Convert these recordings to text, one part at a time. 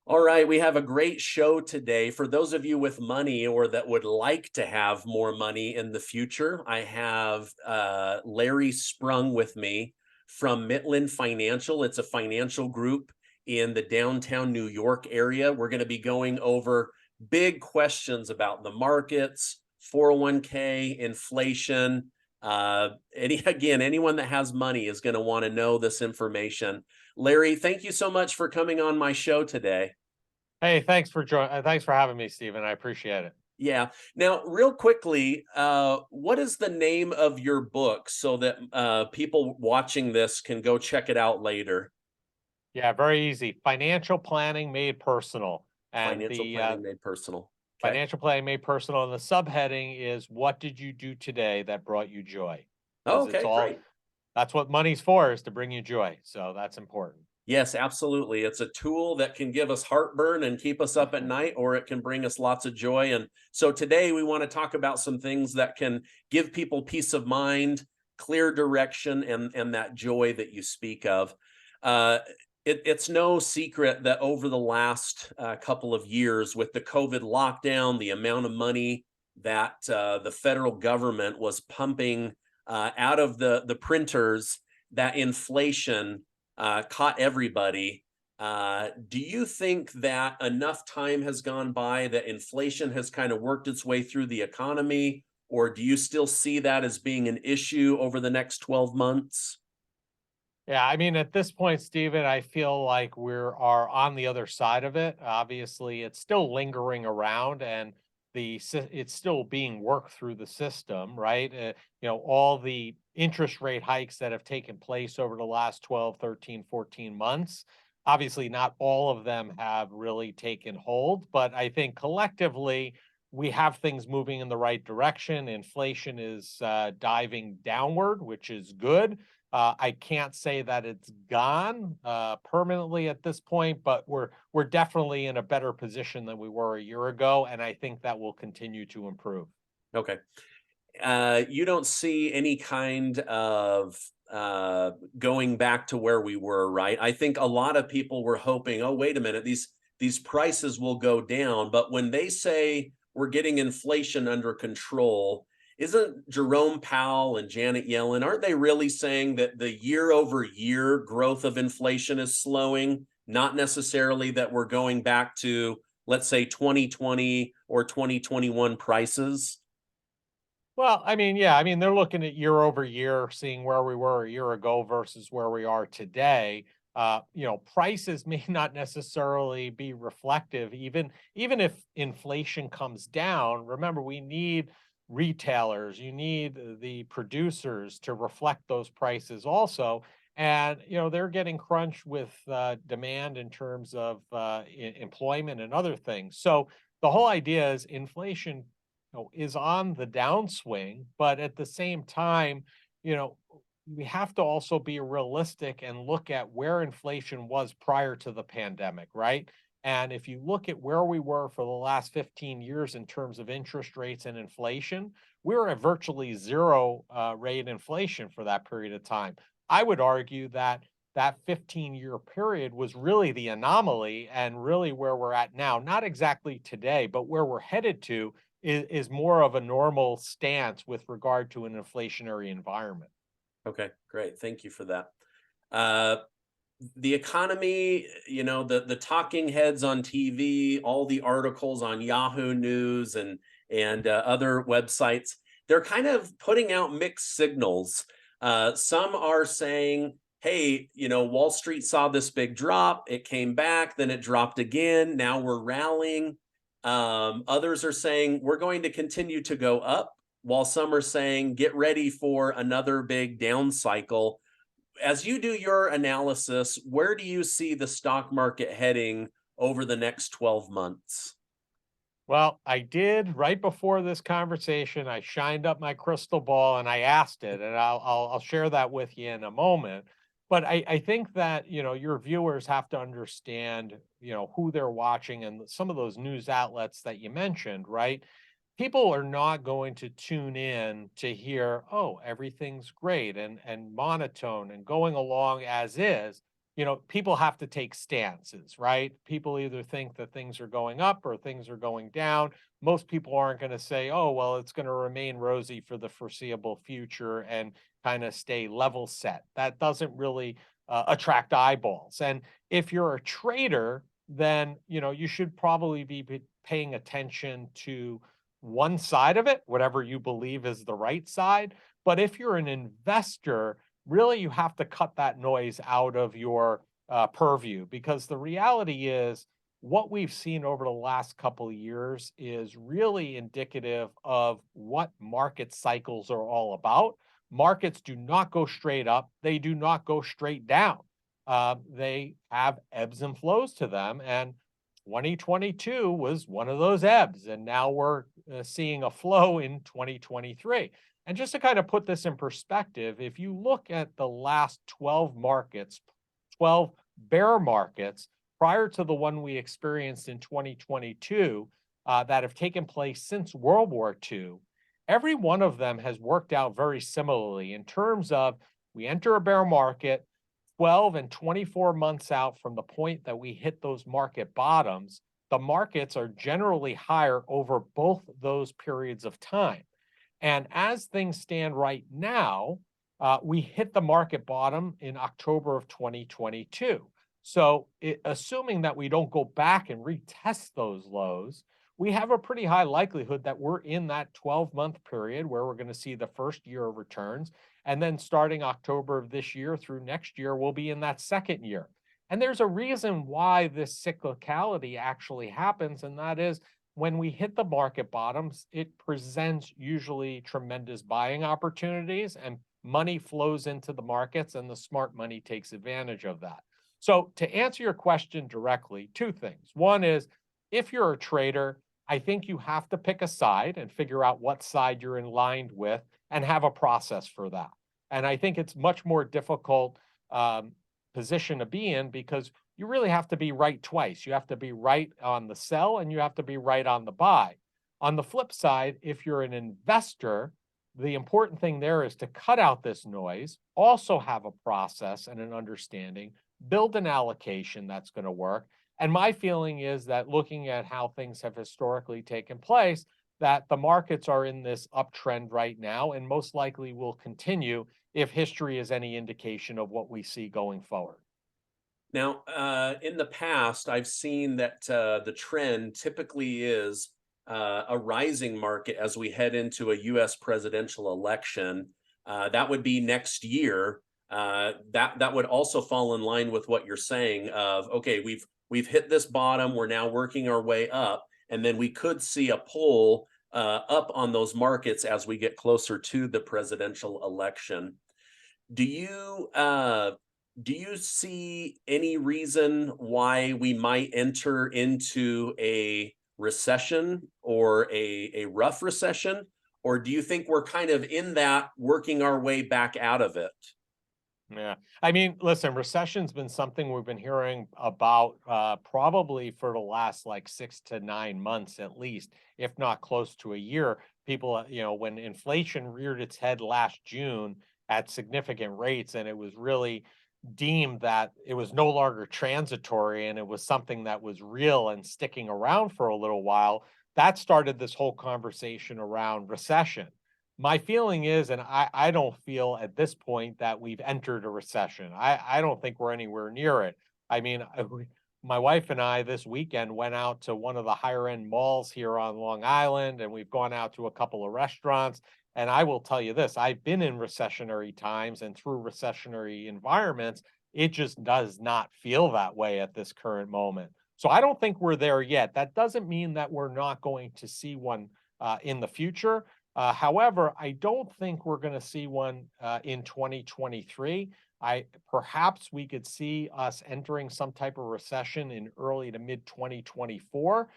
All right, we have a great show today. For those of you with money or that would like to have more money in the future, I have Larry Sprung with me from Midland Financial. It's a financial group in the downtown New York area. We're going to be going over big questions about the markets, 401k, inflation. Anyone that has money is going to want to know this information. Larry, thank you so much for coming on my show today. Hey, thanks for having me, Stephen. I appreciate it. Yeah. Now, real quickly, what is the name of your book so that people watching this can go check it out later? Yeah, very easy. Financial planning made personal, and Financial the Planning Made Personal. Okay. financial planning made personal. And the subheading is "What did you do today that brought you joy?" Oh, Because it's okay, all great. that's what money's for, is to bring you joy. So that's important. Yes, absolutely. It's a tool that can give us heartburn and keep us up at night, or it can bring us lots of joy. And so today we want to talk about some things that can give people peace of mind, clear direction, and that joy that you speak of. Uh, it's no secret that over the last couple of years, with the COVID lockdown, the amount of money that the federal government was pumping out of the printers, that inflation caught everybody. Do you think that enough time has gone by that inflation has kind of worked its way through the economy, or do you still see that as being an issue over the next 12 months? Yeah, I mean, at this point, Stephen, I feel like we are on the other side of it. Obviously, it's still lingering around, and it's still being worked through the system, right? All the interest rate hikes that have taken place over the last 12, 13, 14 months. Obviously, not all of them have really taken hold, but I think collectively we have things moving in the right direction. Inflation is diving downward, which is good. I can't say that it's gone permanently at this point, but we're definitely in a better position than we were a year ago, and I think that will continue to improve. Okay. You don't see any kind of going back to where we were, right? I think a lot of people were hoping, oh, wait a minute, these prices will go down. But when they say we're getting inflation under control, isn't Jerome Powell and Janet Yellen, aren't they really saying that the year over year growth of inflation is slowing, not necessarily that we're going back to, let's say, 2020 or 2021 prices? Well, I mean, yeah, I mean, they're looking at year over year, seeing where we were a year ago versus where we are today. Prices may not necessarily be reflective, even if inflation comes down. Remember, we need retailers, you need the producers to reflect those prices also. And they're getting crunched with demand in terms of employment and other things. So the whole idea is inflation is on the downswing, but at the same time, you know, we have to also be realistic and look at where inflation was prior to the pandemic, right? And if you look at where we were for the last 15 years in terms of interest rates and inflation, we were at virtually zero rate inflation for that period of time. I would argue that that 15-year period was really the anomaly and really where we're at now, not exactly today, but where we're headed to is more of a normal stance with regard to an inflationary environment. Okay, great. Thank you for that. Uh, the economy, the talking heads on TV, all the articles on Yahoo News and other websites, they're kind of putting out mixed signals. Some are saying, "Hey, Wall Street saw this big drop. It came back, then it dropped again. Now we're rallying." Others are saying we're going to continue to go up, while some are saying get ready for another big down cycle. As you do your analysis, where do you see the stock market heading over the next 12 months? Well, I did right before this conversation. I shined up my crystal ball and I asked it, and I'll share that with you in a moment. But I think that your viewers have to understand who they're watching and some of those news outlets that you mentioned, right? People are not going to tune in to hear, oh, everything's great and monotone and going along as is. people have to take stances, right? People either think that things are going up or things are going down. Most people aren't going to say, oh, well, it's going to remain rosy for the foreseeable future and kind of stay level set. That doesn't really attract eyeballs. And if you're a trader, then, you should probably be paying attention to one side of it, whatever you believe is the right side. But if you're an investor, really you have to cut that noise out of your purview, because the reality is what we've seen over the last couple of years is really indicative of what market cycles are all about. Markets do not go straight up. They do not go straight down. They have ebbs and flows to them. And 2022 was one of those ebbs. And now we're seeing a flow in 2023. And just to kind of put this in perspective, if you look at the last 12 markets, 12 bear markets prior to the one we experienced in 2022 that have taken place since World War II, every one of them has worked out very similarly in terms of we enter a bear market 12 and 24 months out from the point that we hit those market bottoms. The markets are generally higher over both those periods of time. And as things stand right now, we hit the market bottom in October of 2022. So assuming that we don't go back and retest those lows, we have a pretty high likelihood that we're in that 12-month period where we're going to see the first year of returns. And then starting October of this year through next year, we'll be in that second year. And there's a reason why this cyclicality actually happens, and that is when we hit the market bottoms, it presents usually tremendous buying opportunities and money flows into the markets, and the smart money takes advantage of that. So to answer your question directly, two things. One is, if you're a trader, I think you have to pick a side and figure out what side you're in line with and have a process for that. And I think it's much more difficult position to be in, because you really have to be right twice. You have to be right on the sell and you have to be right on the buy. On the flip side, if you're an investor, the important thing there is to cut out this noise, also have a process and an understanding, build an allocation that's going to work. And my feeling is that looking at how things have historically taken place, that the markets are in this uptrend right now and most likely will continue if history is any indication of what we see going forward. Now, in the past, I've seen that the trend typically is a rising market as we head into a U.S. presidential election. That would be next year. That would also fall in line with what you're saying of, okay, we've hit this bottom, we're now working our way up, and then we could see a pull up on those markets as we get closer to the presidential election. Do you see any reason why we might enter into a recession or a rough recession? Or do you think we're kind of in that, working our way back out of it? Yeah. I mean, listen, recession's been something we've been hearing about probably for the last like 6 to 9 months at least, if not close to a year. People, when inflation reared its head last June at significant rates, and it was really deemed that it was no longer transitory and it was something that was real and sticking around for a little while, that started this whole conversation around recession. My feeling is, and I don't feel at this point that we've entered a recession. I don't think we're anywhere near it. I mean, my wife and I this weekend went out to one of the higher end malls here on Long Island, and we've gone out to a couple of restaurants. And I will tell you this, I've been in recessionary times and through recessionary environments. It just does not feel that way at this current moment. So I don't think we're there yet. That doesn't mean that we're not going to see one in the future. However, I don't think we're going to see one in 2023. Perhaps we could see us entering some type of recession in early to mid 2024.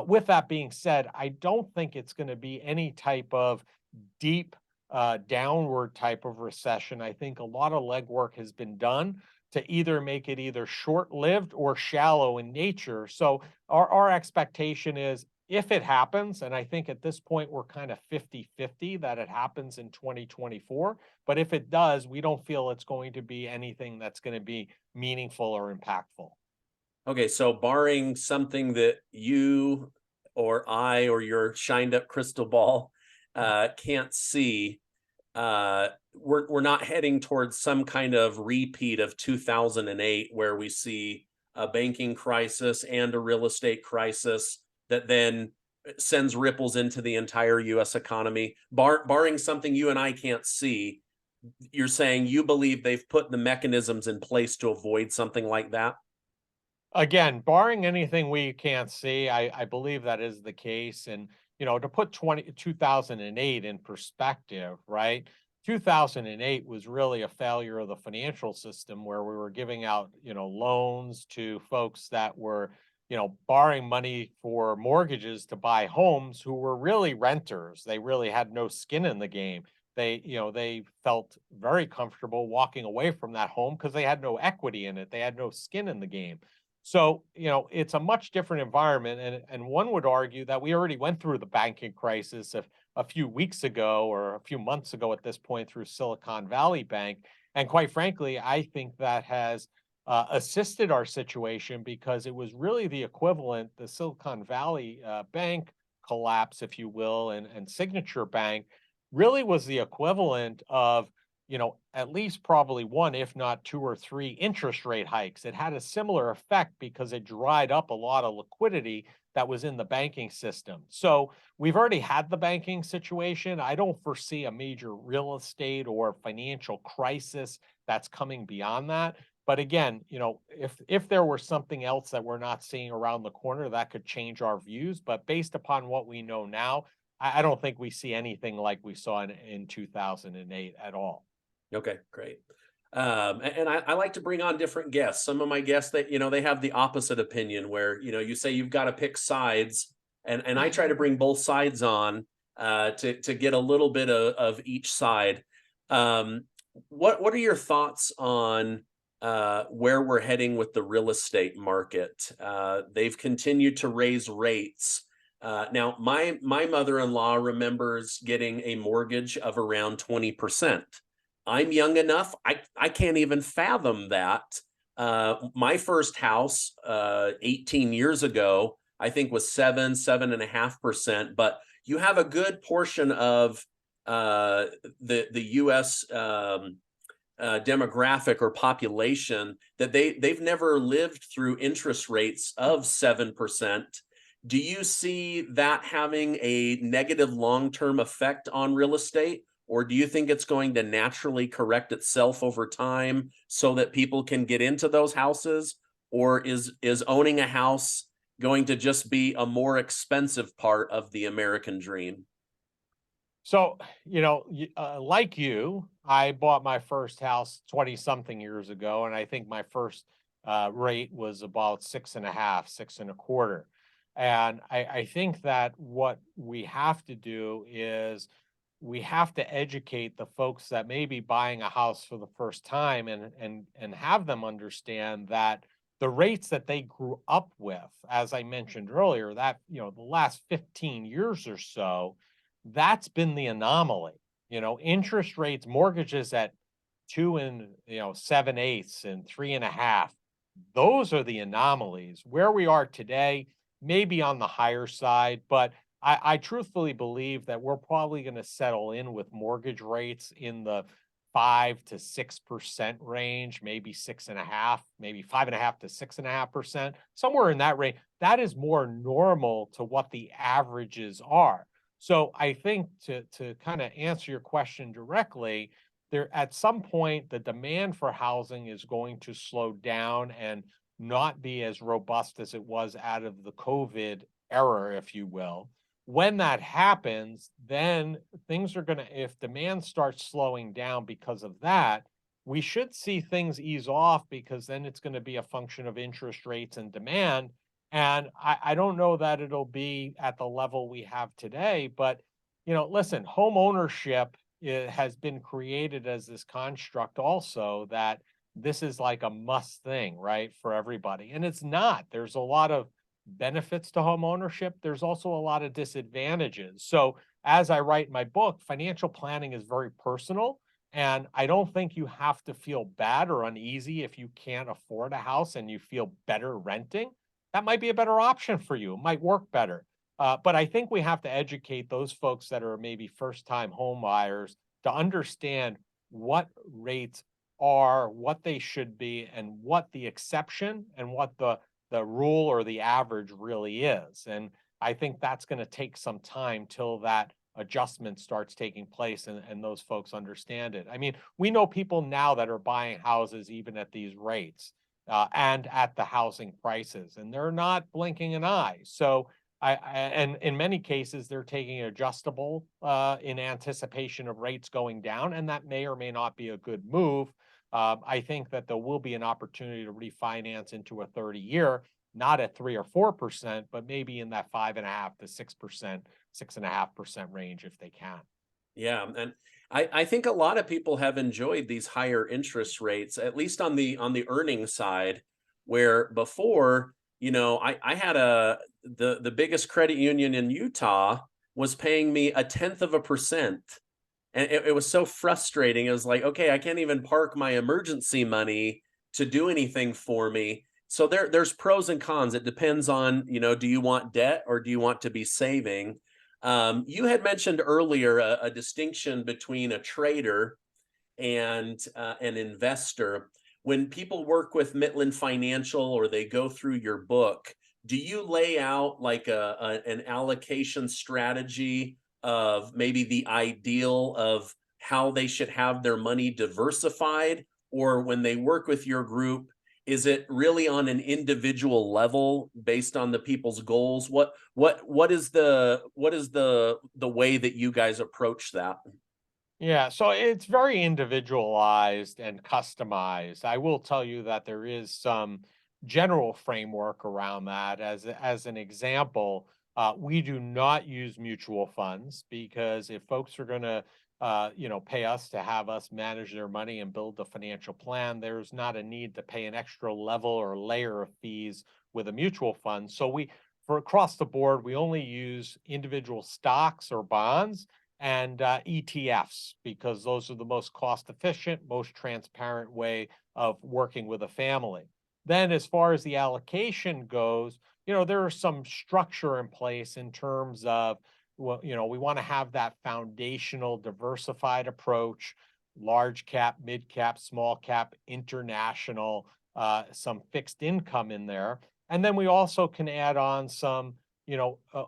With that being said, I don't think it's going to be any type of deep downward type of recession. I think a lot of legwork has been done to either make it either short-lived or shallow in nature. So our expectation is if it happens, and I think at this point we're kind of 50-50 that it happens in 2024, but if it does, we don't feel it's going to be anything that's going to be meaningful or impactful. Okay, so barring something that you or I or your shined up crystal ball can't see, we're not heading towards some kind of repeat of 2008 where we see a banking crisis and a real estate crisis that then sends ripples into the entire US economy. Barring something you and I can't see, you're saying you believe they've put the mechanisms in place to avoid something like that? Again, barring anything we can't see, I believe that is the case. And, to put 2008 in perspective, right? 2008 was really a failure of the financial system where we were giving out, loans to folks that were, borrowing money for mortgages to buy homes who were really renters. They really had no skin in the game. They felt very comfortable walking away from that home because they had no equity in it. They had no skin in the game. So, it's a much different environment. And one would argue that we already went through the banking crisis a few weeks ago or a few months ago at this point through Silicon Valley Bank. And quite frankly, I think that has assisted our situation because it was really the equivalent, the Silicon Valley Bank collapse, if you will, and Signature Bank really was the equivalent of at least probably one, if not two or three interest rate hikes. It had a similar effect because it dried up a lot of liquidity that was in the banking system. So we've already had the banking situation. I don't foresee a major real estate or financial crisis that's coming beyond that. But again, if there were something else that we're not seeing around the corner, that could change our views. But based upon what we know now, I don't think we see anything like we saw in 2008 at all. Okay, great. And I like to bring on different guests. Some of my guests that, they have the opposite opinion where, you say you've got to pick sides, and I try to bring both sides on to get a little bit of each side. What are your thoughts on where we're heading with the real estate market? They've continued to raise rates. Now, my mother-in-law remembers getting a mortgage of around 20%. I'm young enough, I can't even fathom that. My first house 18 years ago, I think was 7.5%. But you have a good portion of the U.S. Demographic or population that they've never lived through interest rates of 7%. Do you see that having a negative long-term effect on real estate? Or do you think it's going to naturally correct itself over time so that people can get into those houses? Or is owning a house going to just be a more expensive part of the American dream? So, like you, I bought my first house 20 something years ago, and I think my first rate was about six and a half, six and a quarter. And I think that what we have to do is we have to educate the folks that may be buying a house for the first time and have them understand that the rates that they grew up with, as I mentioned earlier, that the last 15 years or so, that's been the anomaly. Interest rates, mortgages at 2 and 7/8 and 3.5. Those are the anomalies. Where we are today, maybe on the higher side, but I truthfully believe that we're probably going to settle in with mortgage rates in the 5 to 6% range, maybe 6.5, maybe 5.5 to 6.5%, somewhere in that range. That is more normal to what the averages are. So I think to kind of answer your question directly, there at some point the demand for housing is going to slow down and not be as robust as it was out of the COVID era, if you will. When that happens, then things are going to, if demand starts slowing down because of that, we should see things ease off because then it's going to be a function of interest rates and demand. And I don't know that it'll be at the level we have today, but listen, home ownership has been created as this construct also that this is like a must thing, right, for everybody. And it's not. There's a lot of benefits to home ownership, there's also a lot of disadvantages. So, as I write in my book, financial planning is very personal. And I don't think you have to feel bad or uneasy if you can't afford a house and you feel better renting. That might be a better option for you. It might work better. But I think we have to educate those folks that are maybe first time home buyers to understand what rates are, what they should be, and what the exception and what the rule or the average really is. And I think that's going to take some time till that adjustment starts taking place and those folks understand it. I mean, we know people now that are buying houses even at these rates and at the housing prices, and they're not blinking an eye. So and in many cases, they're taking adjustable in anticipation of rates going down, and that may or may not be a good move. I think that there will be an opportunity to refinance into a 30-year, not at 3 or 4%, but maybe in that 5.5 to 6%, 6.5% range if they can. Yeah, and I think a lot of people have enjoyed these higher interest rates, at least on the earning side, where before, I had the biggest credit union in Utah was paying me 0.1%. And it was so frustrating. It was like, okay, I can't even park my emergency money to do anything for me. So there's pros and cons. It depends on, do you want debt or do you want to be saving? You had mentioned earlier a distinction between a trader and an investor. When people work with Midland Financial or they go through your book, do you lay out like an allocation strategy of maybe the ideal of how they should have their money diversified? Or when they work with your group, is it really on an individual level based on the people's goals? What is the way that you guys approach that? Yeah, so it's very individualized and customized. I will tell you that there is some general framework around that. As an example, we do not use mutual funds because if folks are going to, pay us to have us manage their money and build the financial plan, there's not a need to pay an extra level or layer of fees with a mutual fund. So for across the board, we only use individual stocks or bonds and ETFs because those are the most cost efficient, most transparent way of working with a family. Then, as far as the allocation goes, there is some structure in place in terms of, well, we want to have that foundational diversified approach, large cap, mid cap, small cap, international, some fixed income in there. And then we also can add on some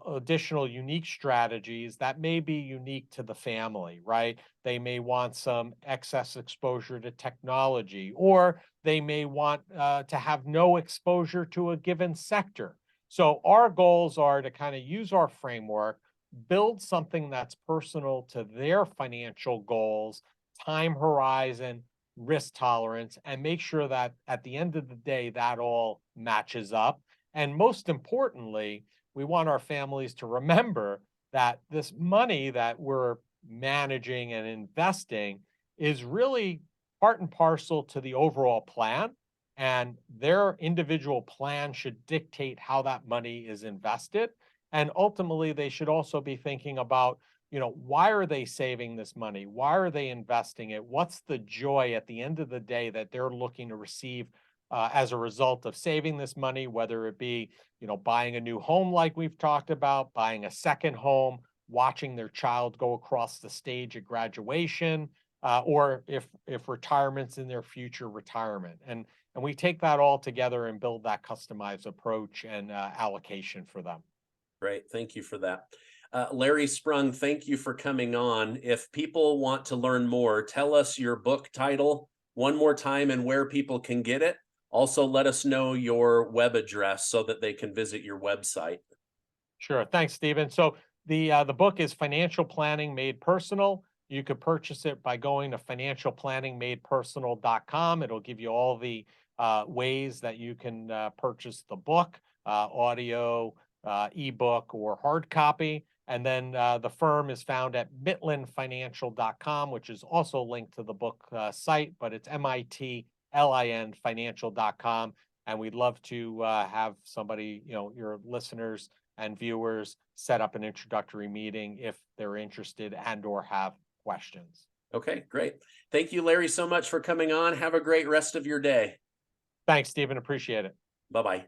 additional unique strategies that may be unique to the family, right? They may want some excess exposure to technology, or they may want to have no exposure to a given sector. So our goals are to kind of use our framework, build something that's personal to their financial goals, time horizon, risk tolerance, and make sure that at the end of the day, that all matches up. And most importantly, we want our families to remember that this money that we're managing and investing is really part and parcel to the overall plan. And their individual plan should dictate how that money is invested. And ultimately, they should also be thinking about, why are they saving this money? Why are they investing it? What's the joy at the end of the day that they're looking to receive as a result of saving this money, whether it be, buying a new home like we've talked about, buying a second home, watching their child go across the stage at graduation, or if retirement's in their future retirement. And we take that all together and build that customized approach and allocation for them. Great. Thank you for that. Larry Sprung, thank you for coming on. If people want to learn more, tell us your book title one more time and where people can get it. Also, let us know your web address so that they can visit your website. Sure. Thanks, Stephen. So the book is Financial Planning Made Personal. You could purchase it by going to financialplanningmadepersonal.com. It'll give you all the ways that you can purchase the book, audio, ebook, or hard copy. And then the firm is found at mitlandfinancial.com, which is also linked to the book site, but it's MITLIN financial.com. And we'd love to have somebody, your listeners and viewers set up an introductory meeting if they're interested and or have questions. Okay, great. Thank you, Larry, so much for coming on. Have a great rest of your day. Thanks, Stephen. Appreciate it. Bye-bye.